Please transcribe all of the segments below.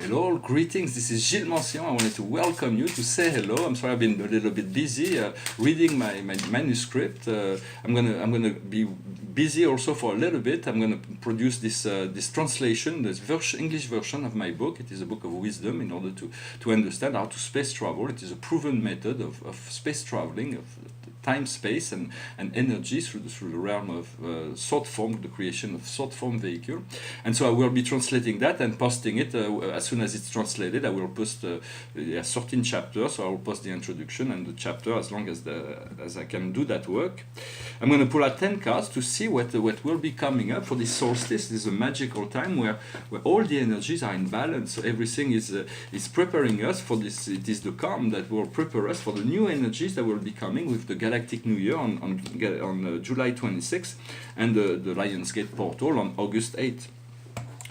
Hello, greetings. This is Gilles Mention. I wanted to welcome you, to say hello. I'm sorry I've been a little bit busy reading my manuscript. I'm gonna be busy also for a little bit. I'm gonna produce this translation, this English version of my book. It is a book of wisdom in order to understand how to space travel. It is a proven method of space traveling, of time, space, and energy through the realm of thought form, the creation of thought form vehicle. And so I will be translating that and posting it as soon as it's translated. I will post 13 chapters, so I will post the introduction and the chapter as long as I can do that work. I'm going to pull out 10 cards to see what will be coming up for this solstice. This is a magical time where all the energies are in balance. So everything is preparing us for this. It is the calm that will prepare us for the new energies that will be coming with the Galactic New Year on July 26th and the Lionsgate portal on August 8th.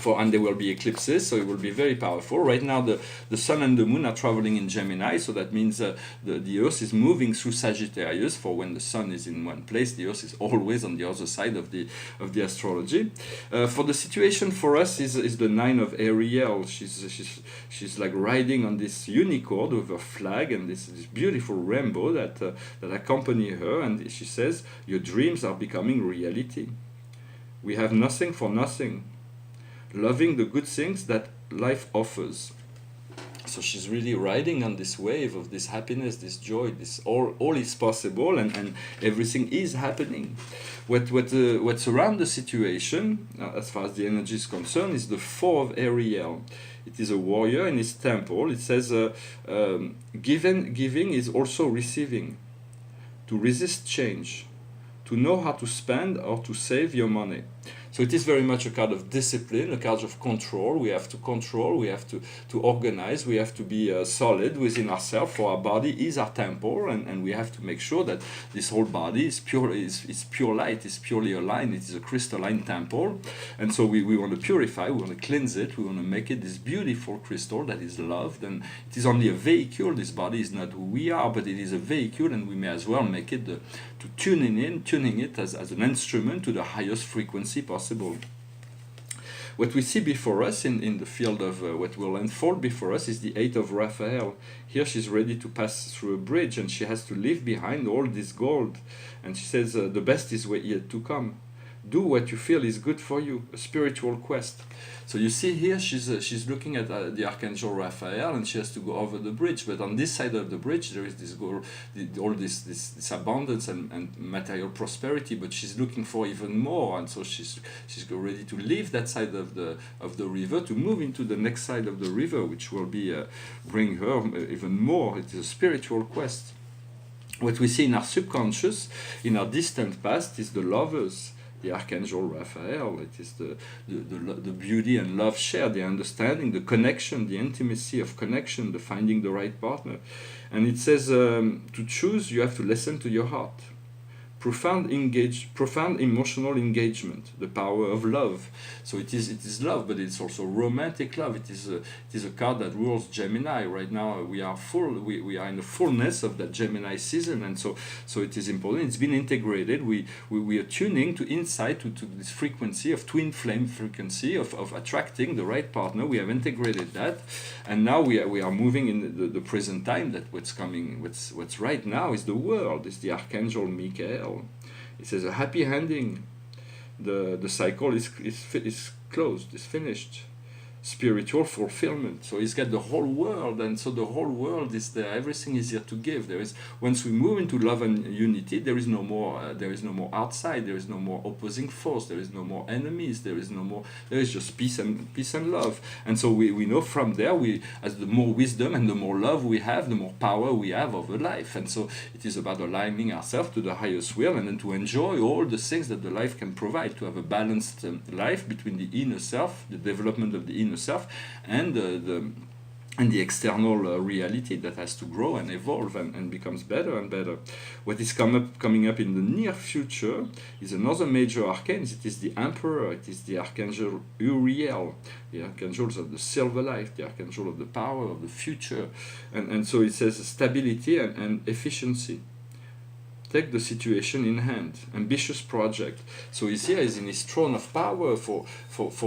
And there will be eclipses, so it will be very powerful. Right now, the sun and the moon are traveling in Gemini, so that means the Earth is moving through Sagittarius. For when the sun is in one place, the Earth is always on the other side of the astrology. For the situation for us is the 9 of Ariel. She's like riding on this unicorn with a flag and this beautiful rainbow that accompany her, and she says, "Your dreams are becoming reality. We have nothing for nothing. Loving the good things that life offers." So she's really riding on this wave of this happiness, this joy, this all is possible, and everything is happening. What's around the situation, as far as the energy is concerned, is the 4 of Ariel. It is a warrior in his temple. It says, giving is also receiving. To resist change. To know how to spend or to save your money. So it is very much a card of discipline, a card of control. We have to control, we have to organize, we have to be solid within ourselves, for our body is our temple, and we have to make sure that this whole body is pure light, is purely aligned. It is a crystalline temple, and so we want to purify, we want to cleanse it, we want to make it this beautiful crystal that is loved, and it is only a vehicle. This body is not who we are, but it is a vehicle, and we may as well make it to tuning it as an instrument to the highest frequency possible. What we see before us in the field of what will unfold before us is the 8 of Raphael. Here she's ready to pass through a bridge, and she has to leave behind all this gold. And she says, the best is yet to come. Do what you feel is good for you, a spiritual quest. So you see here she's looking at the Archangel Raphael, and she has to go over the bridge. But on this side of the bridge there is this goal, all this abundance and material prosperity. But she's looking for even more, and so she's ready to leave that side of the river to move into the next side of the river, which will be bring her even more. It is a spiritual quest. What we see in our subconscious, in our distant past, is the lovers. The Archangel Raphael, it is the beauty and love shared, the understanding, the connection, the intimacy of connection, the finding the right partner. And it says to choose, you have to listen to your heart. Profound emotional engagement, the power of love. So it is love, but it's also romantic love. It is a card that rules Gemini. Right now we are we are in the fullness of that Gemini season, and so it is important. It's been integrated. We are tuning to insight to this frequency of twin flame frequency of attracting the right partner. We have integrated that, and now we are moving in the present time. That what's right now is the world. Is the Archangel Michael. It says a happy ending. The cycle is closed, is finished. Spiritual fulfillment. So he's got the whole world, and so the whole world is there. Everything is here to give. There is, once we move into love and unity, there is no more outside. There is no more opposing force. There is no more enemies. There is just peace and love. And so we know from there, as the more wisdom and the more love we have, the more power we have over life. And so it is about aligning ourselves to the highest will, and then to enjoy all the things that the life can provide, to have a balanced life between the inner self, the development of the inner self, and the external reality that has to grow and evolve and becomes better and better. What is coming up in the near future is another major arcane. It is the Emperor. It is the Archangel Uriel, the Archangels of the silver life, the Archangel of the power of the future, and so it says stability and efficiency. take the situation in hand. Ambitious project. So he's here, he's in his throne of power. For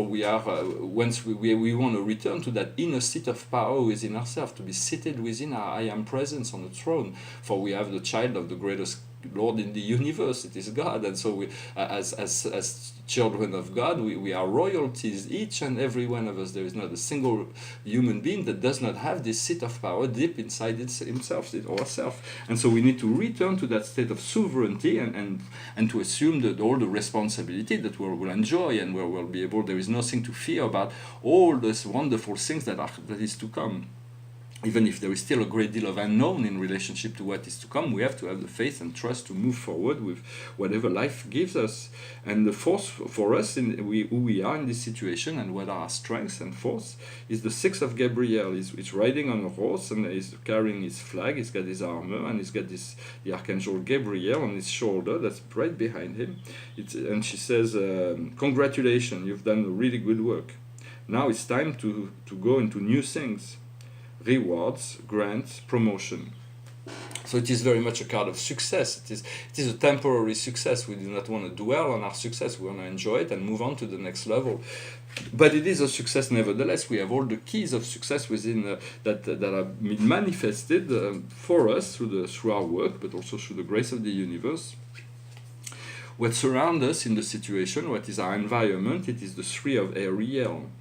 we are once we want to return to that inner seat of power within ourselves, to be seated within our I am presence on the throne. For we have the child of the greatest Lord in the universe, it is God, and so we, as children of God, we are royalties, each and every one of us. There is not a single human being that does not have this seat of power deep inside himself or herself, and so we need to return to that state of sovereignty and to assume that all the responsibility that we'll enjoy and where we'll be able. There is nothing to fear about all these wonderful things that is to come. Even if there is still a great deal of unknown in relationship to what is to come, we have to have the faith and trust to move forward with whatever life gives us. And the force for us, who we are in this situation and what are our strengths and force, is the 6 of Gabriel. He's riding on a horse and he's carrying his flag, he's got his armor, and he's got the Archangel Gabriel on his shoulder that's right behind him. And she says, congratulations, you've done really good work. Now it's time to go into new things. Rewards, grants, promotion. So it is very much a card of success. It is a temporary success. We do not want to dwell on our success. We want to enjoy it and move on to the next level. But it is a success nevertheless. We have all the keys of success within that are manifested for us through our work, but also through the grace of the universe. What surrounds us in the situation, what is our environment, it is the 3 of Ariel.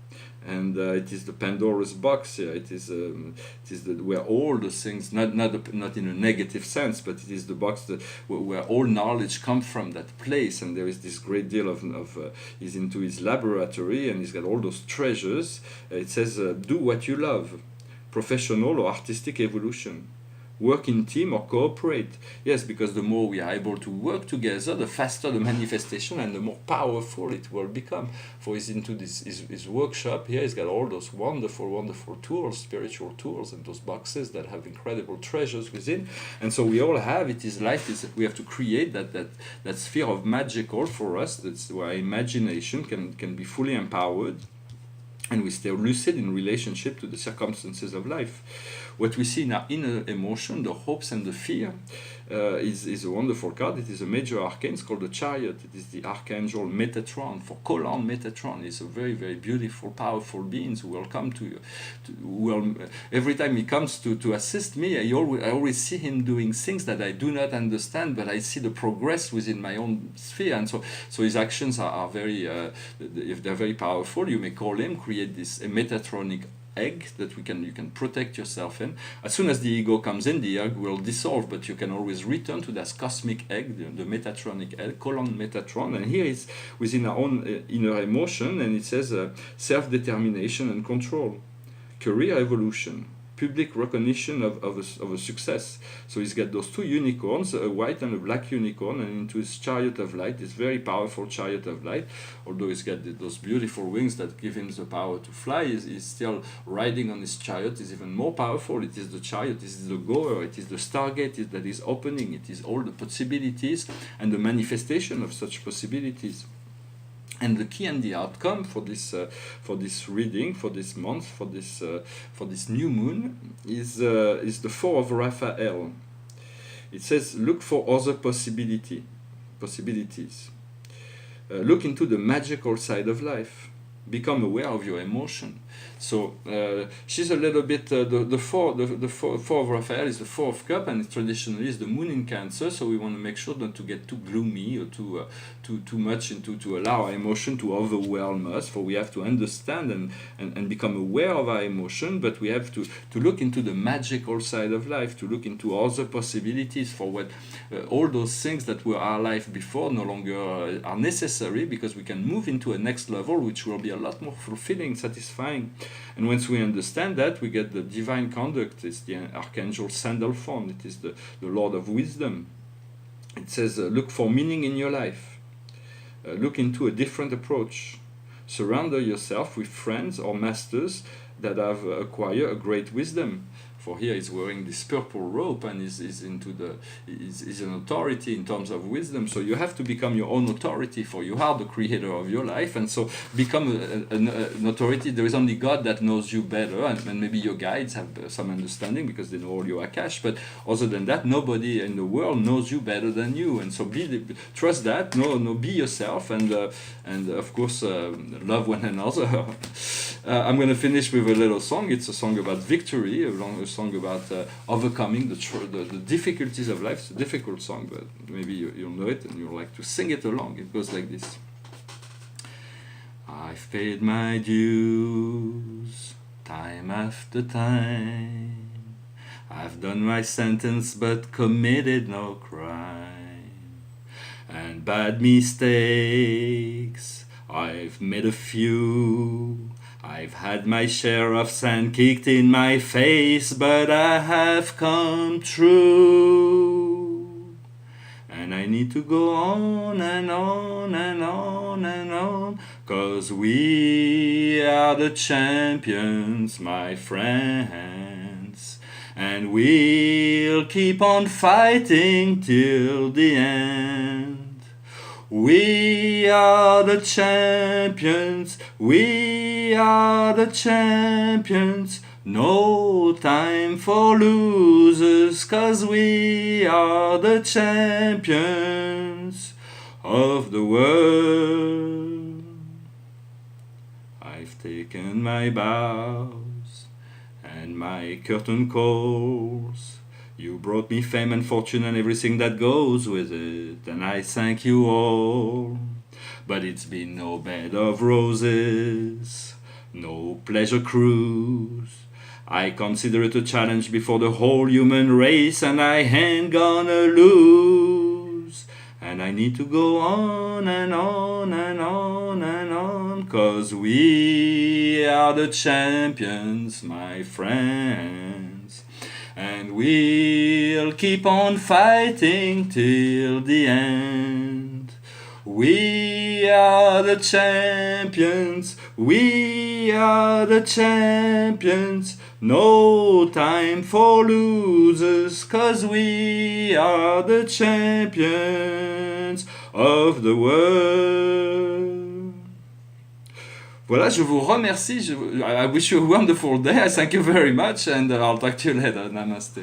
And it is the Pandora's box here. It is where all the things, not in a negative sense, but it is the box where all knowledge comes from, that place. And there is this great deal of he's into his laboratory and he's got all those treasures. It says, do what you love, professional or artistic evolution. Work in team or cooperate. Yes, because the more we are able to work together, the faster the manifestation and the more powerful it will become. For he's into his workshop here, he's got all those wonderful tools, spiritual tools, and those boxes that have incredible treasures within. And so we all have it. Is life is we have to create that sphere of magical for us. That's where our imagination can be fully empowered, and we stay lucid in relationship to the circumstances of life. What we see in our inner emotion, the hopes and the fear, is a wonderful card. It is a major arcane. It's called the Chariot. It is the Archangel Metatron. For Colon, Metatron is a very, very beautiful, powerful being who will come to you. Every time he comes to assist me, I always see him doing things that I do not understand, but I see the progress within my own sphere. And so his actions are very, if they're very powerful, you may call him, create this Metatronic egg that you can protect yourself in. As soon as the ego comes in, the egg will dissolve, but you can always return to that cosmic egg, the Metatronic egg, Colon Metatron. And here is within our own inner emotion, and it says self-determination and control, career evolution, public recognition of a success. So he's got those 2 unicorns, a white and a black unicorn, and into his chariot of light, this very powerful chariot of light. Although he's got those beautiful wings that give him the power to fly, he's still riding on his chariot. Is even more powerful. It is the chariot, it is the goer, it is the stargate that is opening, it is all the possibilities and the manifestation of such possibilities. And the key and the outcome for this reading, for this month, for this new moon is the 4 of Raphael. It says, look for other possibilities. Look into the magical side of life. Become aware of your emotion. So she's a little bit the four of Raphael is the 4 of Cups, and traditionally is the moon in Cancer. So we want to make sure not to get too gloomy or too much into to allow our emotion to overwhelm us. For we have to understand and become aware of our emotion, but we have to look into the magical side of life, to look into other possibilities for what all those things that were our life before no longer are necessary, because we can move into a next level which will be a lot more fulfilling, satisfying. And once we understand that, we get the divine conduct. It's the Archangel Sandalphon. It is the Lord of Wisdom. It says, look for meaning in your life. Look into a different approach. Surround yourself with friends or masters that have acquired a great wisdom. For here he's wearing this purple robe and is an authority in terms of wisdom. So you have to become your own authority, for you are the creator of your life, and so become an authority. There is only God that knows you better, and maybe your guides have some understanding because they know all your akash. But other than that, nobody in the world knows you better than you. And so trust that. Be yourself, and of course love one another. I'm going to finish with a little song. It's a song about victory, a song about overcoming the difficulties of life. It's a difficult song, but maybe you'll know it and you'll like to sing it along. It goes like this. I've paid my dues time after time. I've done my sentence but committed no crime. And bad mistakes, I've made a few. I've had my share of sand kicked in my face, but I have come true. And I need to go on and on and on and on, 'cause we are the champions, my friends. And we'll keep on fighting till the end. We are the champions, we are the champions. No time for losers, 'cause we are the champions of the world. I've taken my bows and my curtain calls. You brought me fame and fortune and everything that goes with it, and I thank you all. But it's been no bed of roses, no pleasure cruise. I consider it a challenge before the whole human race, and I ain't gonna lose. And I need to go on and on and on and on, 'cause we are the champions, my friends. And we'll keep on fighting till the end. We are the champions, we are the champions. No time for losers, 'cause we are the champions of the world. Voilà, je vous remercie. I wish you a wonderful day. I thank you very much, and I'll talk to you later. Namaste.